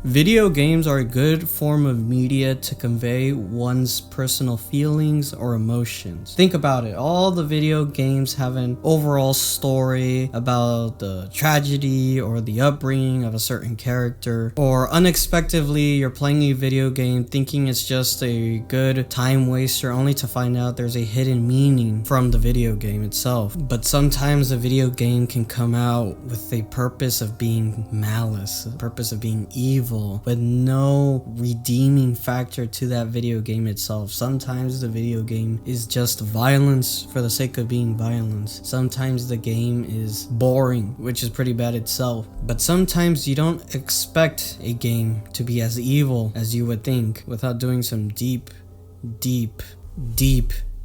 Video games are a good form of media to convey one's personal feelings or emotions. Think about it, all the video games have an overall story about the tragedy or the upbringing of a certain character, or unexpectedly you're playing a video game thinking it's just a good time waster only to find out there's a hidden meaning from the video game itself. But sometimes a video game can come out with a purpose of being malice, a purpose of being evil, with no redeeming factor to that video game itself. Sometimes the video game is just violence for the sake of being violence. Sometimes the game is boring, which is pretty bad itself. But sometimes you don't expect a game to be as evil as you would think without doing some deep,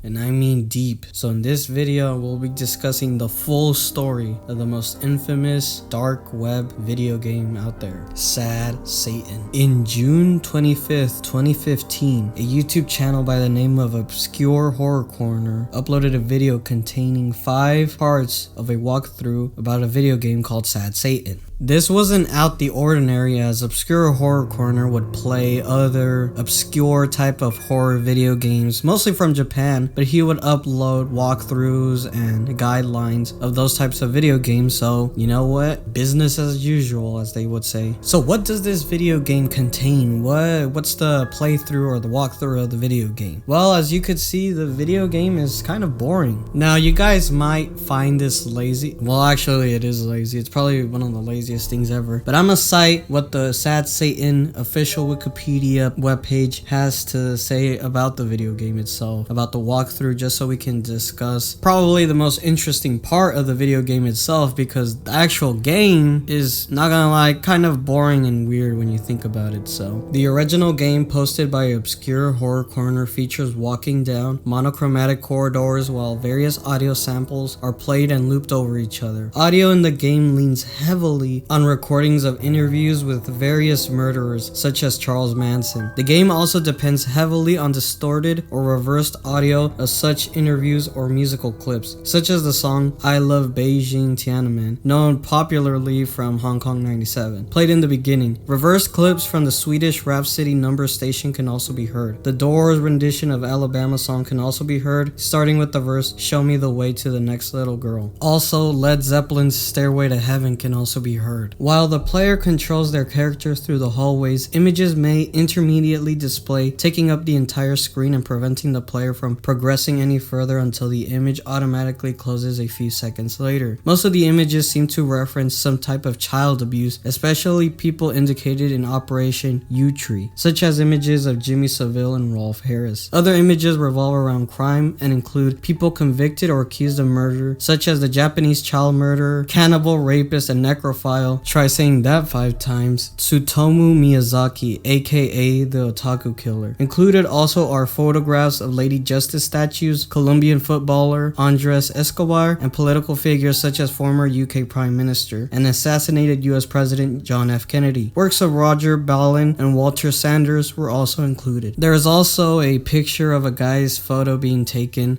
and I mean deep. So in this video, we'll be discussing the full story of the most infamous dark web video game out there, Sad Satan. In June 25th, 2015, a YouTube channel by the name of Obscure Horror Corner uploaded a video containing 5 parts of a walkthrough about a video game called Sad Satan. This wasn't out the ordinary, as Obscure Horror Corner would play other obscure type of horror video games, mostly from Japan, but he would upload walkthroughs and guidelines of those types of video games. So you know what, business as usual, as they would say. So what does this video game contain? What's the playthrough or the walkthrough of the video game? Well, as you could see, the video game is kind of boring. Now you guys might find this lazy. Well, actually it is lazy. It's probably one of the laziest things ever, but I'm gonna cite what the Sad Satan official Wikipedia webpage has to say about the video game itself, about the walkthrough, just so we can discuss probably the most interesting part of the video game itself, because the actual game is, not gonna lie, kind of boring and weird when you think about it. So the original game posted by Obscure Horror Corner features walking down monochromatic corridors while various audio samples are played and looped over each other. Audio in the game leans heavily on recordings of interviews with various murderers such as Charles Manson. The game also depends heavily on distorted or reversed audio of such interviews or musical clips, such as the song I Love Beijing Tiananmen, known popularly from Hong Kong 97, played in the beginning. Reversed clips from the Swedish Rhapsody number station can also be heard. The Doors rendition of Alabama song can also be heard, starting with the verse Show Me the Way to the Next Little Girl. Also, Led Zeppelin's Stairway to Heaven can also be heard. While the player controls their characters through the hallways, images may intermediately display, taking up the entire screen and preventing the player from progressing any further until the image automatically closes a few seconds later. Most of the images seem to reference some type of child abuse, especially people indicated in Operation U-Tree, such as images of Jimmy Savile and Rolf Harris. Other images revolve around crime and include people convicted or accused of murder, such as the Japanese child murderer, cannibal, rapist, and necrophile. Try saying that 5 times. Tsutomu Miyazaki, aka the Otaku Killer. Included also are photographs of Lady Justice statues, Colombian footballer Andres Escobar, and political figures such as former UK Prime Minister and assassinated US President John F. Kennedy. Works of Roger Ballin and Walter Sanders were also included. There is also a picture of a guy's photo being taken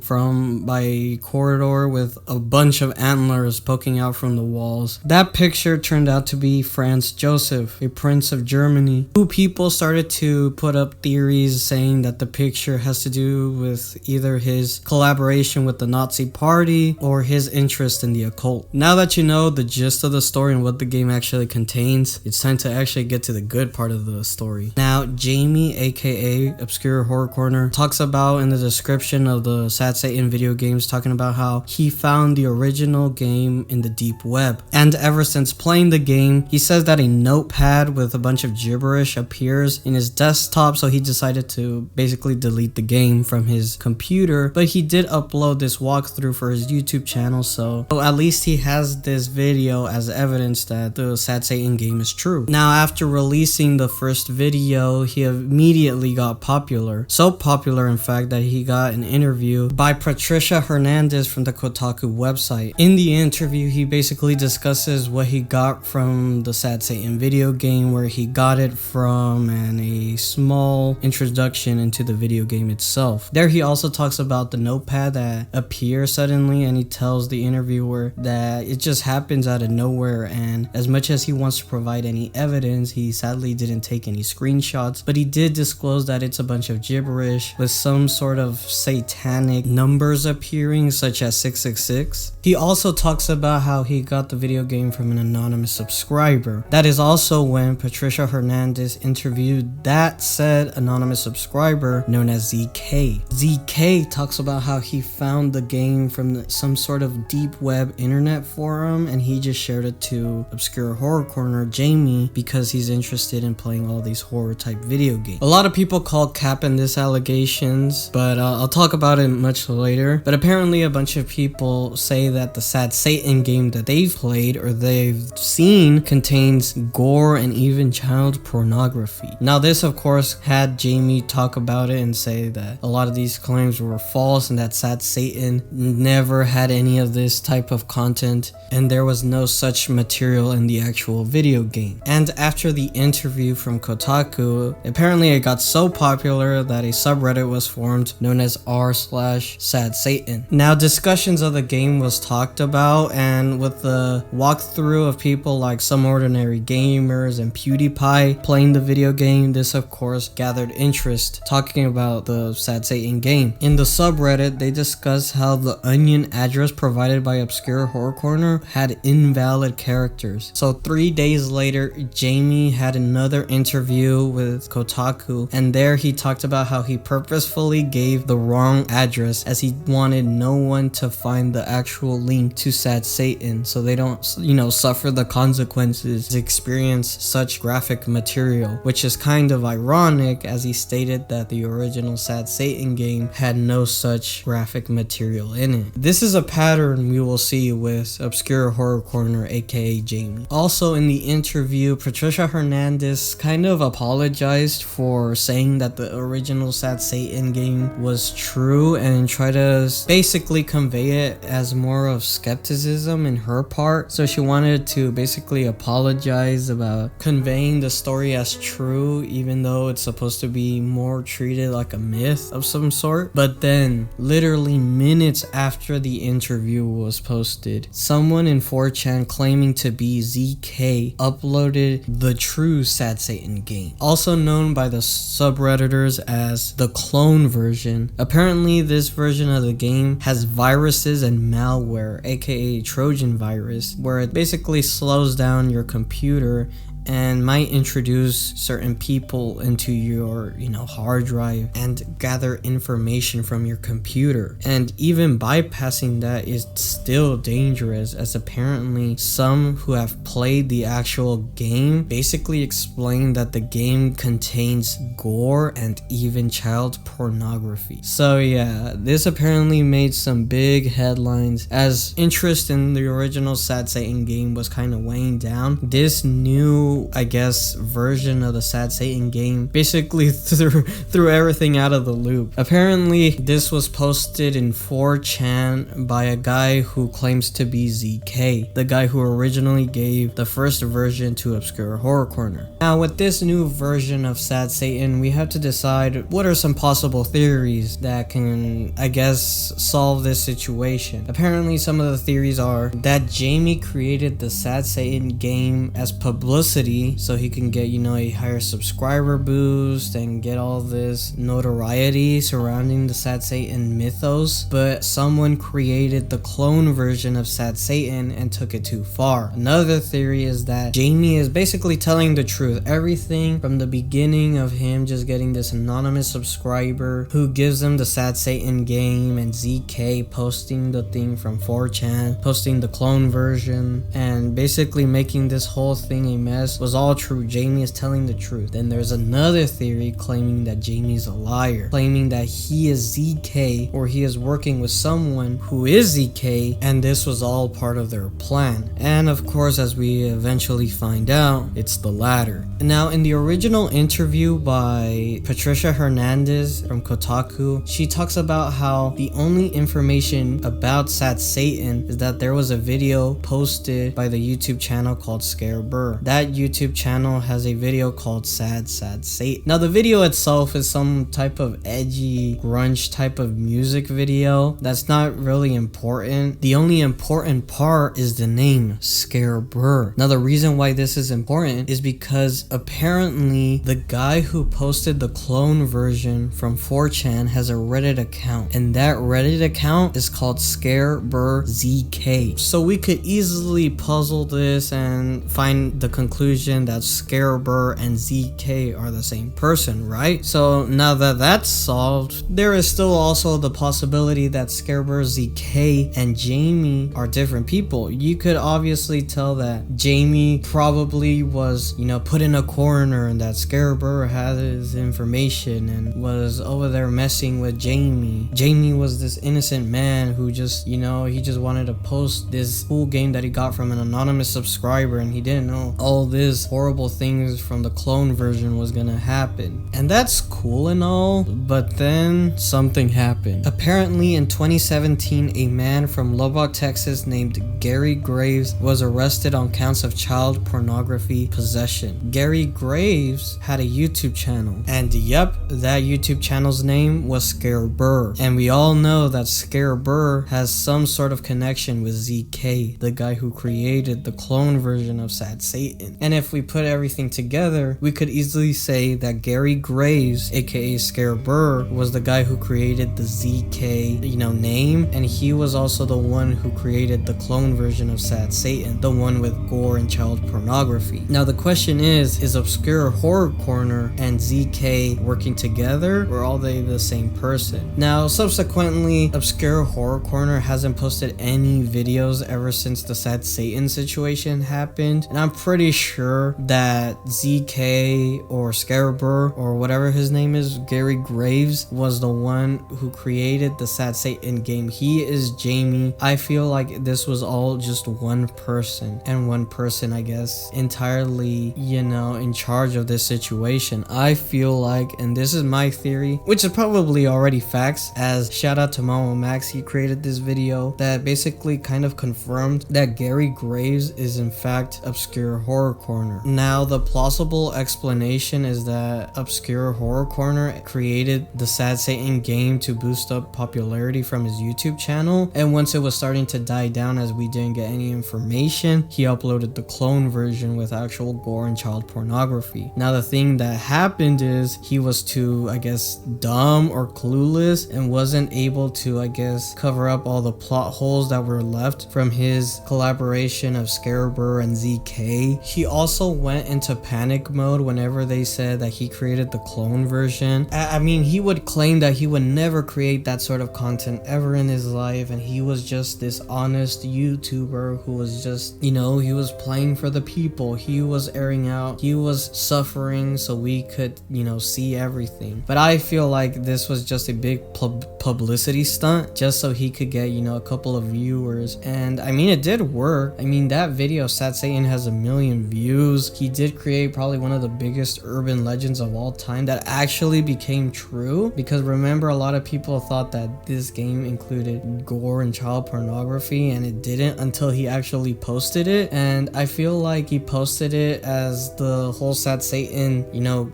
by a corridor with a bunch of antlers poking out from the walls. That picture turned out to be Franz Joseph, a prince of Germany, who people started to put up theories saying that the picture has to do with either his collaboration with the Nazi party or his interest in the occult. Now that you know the gist of the story and what the game actually contains, it's time to actually get to the good part of the story. Now, Jamie, aka Obscure Horror Corner, talks about in the description of the Sad Satan video games, talking about how he found the original game in the deep web, and ever since playing the game, he says that a notepad with a bunch of gibberish appears in his desktop, so he decided to basically delete the game from his computer. But he did upload this walkthrough for his YouTube channel, so at least he has this video as evidence that the Sad Satan game is true. Now, after releasing the first video, he immediately got popular. So popular, in fact, that he got an interview by Patricia Hernandez from the Kotaku website. In the interview, he basically discusses what he got got from the Sad Satan video game, where he got it from, and a small introduction into the video game itself. There he also talks about the notepad that appears suddenly, and he tells the interviewer that it just happens out of nowhere, and as much as he wants to provide any evidence, he sadly didn't take any screenshots, but he did disclose that it's a bunch of gibberish with some sort of satanic numbers appearing, such as 666. He also talks about how he got the video game from an anonymous subscriber. That is also when Patricia Hernandez interviewed that said anonymous subscriber known as ZK. ZK talks about how he found the game from some sort of deep web internet forum, and he just shared it to Obscure Horror Corner Jamie because he's interested in playing all these horror type video games. A lot of people call cap in this allegations, but I'll talk about it much later. But apparently a bunch of people say that the Sad Satan game that they've played or they've seen contains gore and even child pornography. Now this of course had Jamie talk about it and say that a lot of these claims were false and that Sad Satan never had any of this type of content and there was no such material in the actual video game. And after the interview from Kotaku, apparently it got so popular that a subreddit was formed known as r/Sad Satan. Now discussions of the game was talked about, and with the walkthrough of people like Some Ordinary Gamers and PewDiePie playing the video game, this of course gathered interest talking about the Sad Satan game. In the subreddit, they discussed how the onion address provided by Obscure Horror Corner had invalid characters. So 3 days later, Jamie had another interview with Kotaku, and there he talked about how he purposefully gave the wrong address as he wanted no one to find the actual link to Sad Satan so they don't, suffer the consequences to experience such graphic material, which is kind of ironic as he stated that the original Sad Satan game had no such graphic material in it. This is a pattern we will see with Obscure Horror Corner aka Jamie. Also in the interview, Patricia Hernandez kind of apologized for saying that the original Sad Satan game was true and tried to basically convey it as more of skepticism in her part. So she wanted to basically apologize about conveying the story as true, even though it's supposed to be more treated like a myth of some sort. But then literally minutes after the interview was posted, someone in 4chan claiming to be ZK uploaded the true Sad Satan game, also known by the subredditors as the clone version. Apparently this version of the game has viruses and malware, aka Trojan virus, where it basically slows down your computer and might introduce certain people into your, hard drive and gather information from your computer. And even bypassing that is still dangerous, as apparently some who have played the actual game basically explain that the game contains gore and even child pornography. So yeah, this apparently made some big headlines as interest in the original Sad Satan game was kind of weighing down. This new, version of the Sad Satan game basically threw everything out of the loop. Apparently this was posted in 4chan by a guy who claims to be ZK, the guy who originally gave the first version to Obscure Horror Corner. Now with this new version of Sad Satan, we have to decide what are some possible theories that can solve this situation. Apparently some of the theories are that Jamie created the Sad Satan game as publicity so he can get, a higher subscriber boost and get all this notoriety surrounding the Sad Satan mythos, but someone created the clone version of Sad Satan and took it too far. Another theory is that Jamie is basically telling the truth. Everything from the beginning of him just getting this anonymous subscriber who gives him the Sad Satan game, and ZK posting the thing from 4chan, posting the clone version, and basically making this whole thing a mess this was all true. Jamie is telling the truth. Then there's another theory claiming that Jamie's a liar, claiming that he is ZK, or he is working with someone who is ZK, and this was all part of their plan. And of course, as we eventually find out, it's the latter. Now, in the original interview by Patricia Hernandez from Kotaku, she talks about how the only information about Sad Satan is that there was a video posted by the YouTube channel called Scare Burr. That YouTube channel has a video called Sad Satan. Now, the video itself is some type of edgy grunge type of music video that's not really important. The only important part is the name, Scare Burr. Now, the reason why this is important is because apparently the guy who posted the clone version from 4chan has a Reddit account, and that Reddit account is called Scare Burr ZK. So we could easily puzzle this and find the conclusion that Scare Burr and ZK are the same person, right? So now that that's solved, there is still also the possibility that Scare Burr ZK and Jamie are different people. You could obviously tell that Jamie probably was, put in a corner, and that Scare Burr had his information and was over there messing with Jamie. Jamie was this innocent man who just, he just wanted to post this cool game that he got from an anonymous subscriber, and he didn't know all this horrible things from the clone version was gonna happen. And that's cool and all, but then something happened. Apparently in 2017, a man from Lubbock, Texas named Gary Graves was arrested on counts of child pornography possession. Gary Graves had a YouTube channel, and yep, that YouTube channel's name was Scare Burr. And we all know that Scare Burr has some sort of connection with ZK, the guy who created the clone version of Sad Satan. And if we put everything together, we could easily say that Gary Graves, aka Scare Burr, was the guy who created the ZK, name, and he was also the one who created the clone version of Sad Satan, the one with gore and child pornography. Now the question is Obscure Horror Corner and ZK working together, or are they the same person? Now subsequently, Obscure Horror Corner hasn't posted any videos ever since the Sad Satan situation happened, and I'm pretty sure that ZK or Scare Burr or whatever his name is, Gary Graves, was the one who created the Sad Satan game. He is Jamie. I feel like this was all just one person, and one person, I guess, entirely, in charge of this situation. I feel like, and this is my theory, which is probably already facts, as shout out to Mama Max, he created this video that basically kind of confirmed that Gary Graves is in fact Obscure Horror Corner. Now the plausible explanation is that Obscure Horror Corner created the Sad Satan game to boost up popularity from his YouTube channel, and once it was starting to die down as we didn't get any information, he uploaded the clone version with actual gore and child pornography. Now the thing that happened is he was too, I guess, dumb or clueless and wasn't able to, I guess, cover up all the plot holes that were left from his collaboration of Scare Burr and ZK. He also went into panic mode whenever they said that he created the clone version. I mean, he would claim that he would never create that sort of content ever in his life, and he was just this honest YouTuber who was just, he was playing for the people. He was airing out, he was suffering so we could, see everything. But I feel like this was just a big publicity stunt just so he could get, a couple of viewers. And I mean, it did work. I mean, that video, Sad Satan, has 1 million views. He did create probably one of the biggest urban legends of all time that actually became true, because remember, a lot of people thought that this game included gore and child pornography, and it didn't until he actually posted it. And I feel like he posted it as the whole Sad Satan,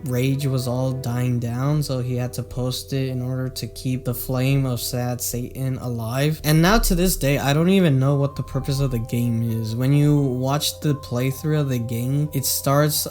rage was all dying down, so he had to post it in order to keep the flame of Sad Satan alive. And now to this day, I don't even know what the purpose of the game is. When you watch the playthrough of the game, it starts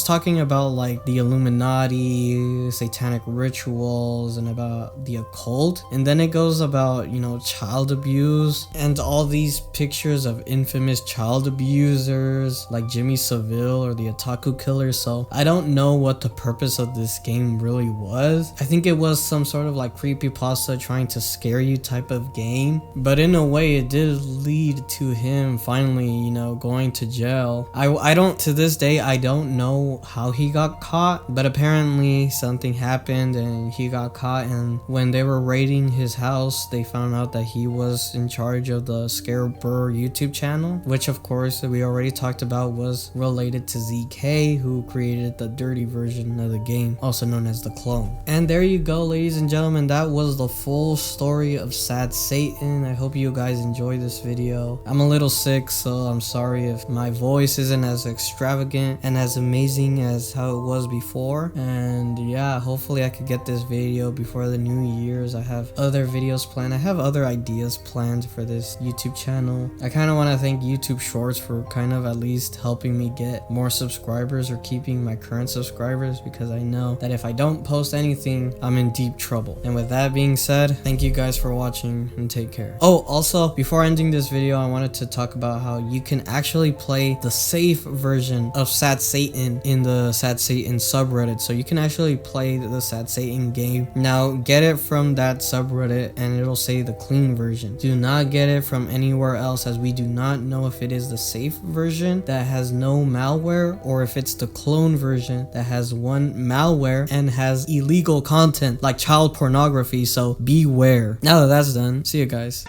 talking about like the Illuminati, satanic rituals, and about the occult, and then it goes about, child abuse and all these pictures of infamous child abusers like Jimmy Seville or the Otaku Killer. So I don't know what the purpose of this game really was. I think it was some sort of like creepypasta trying to scare you type of game, but in a way it did lead to him finally, going to jail. I don't, to this day, I don't know how he got caught, but apparently something happened and he got caught. And when they were raiding his house, they found out that he was in charge of the Scarebur YouTube channel, which of course we already talked about was related to ZK, who created the dirty version of the game, also known as the clone. And there you go, ladies and gentlemen, that was the full story of Sad Satan. I hope you guys enjoyed this video. I'm a little sick, so I'm sorry if my voice isn't as extravagant and as amazing as how it was before. And yeah, hopefully I could get this video before the New Year's. I have other videos planned. I have other ideas planned for this YouTube channel. I kind of want to thank YouTube Shorts for kind of at least helping me get more subscribers or keeping my current subscribers, because I know that if I don't post anything, I'm in deep trouble. And with that being said, thank you guys for watching and take care. Oh, also, before ending this video, I wanted to talk about how you can actually play the safe version of Sad Satan in the Sad Satan subreddit. So you can actually play the Sad Satan game. Now, get it from that subreddit and it'll say the clean version. Do not get it from anywhere else, as we do not know if it is the safe version that has no malware or if it's the clone version that has one malware and has illegal content like child pornography. So beware. Now that that's done, see you guys.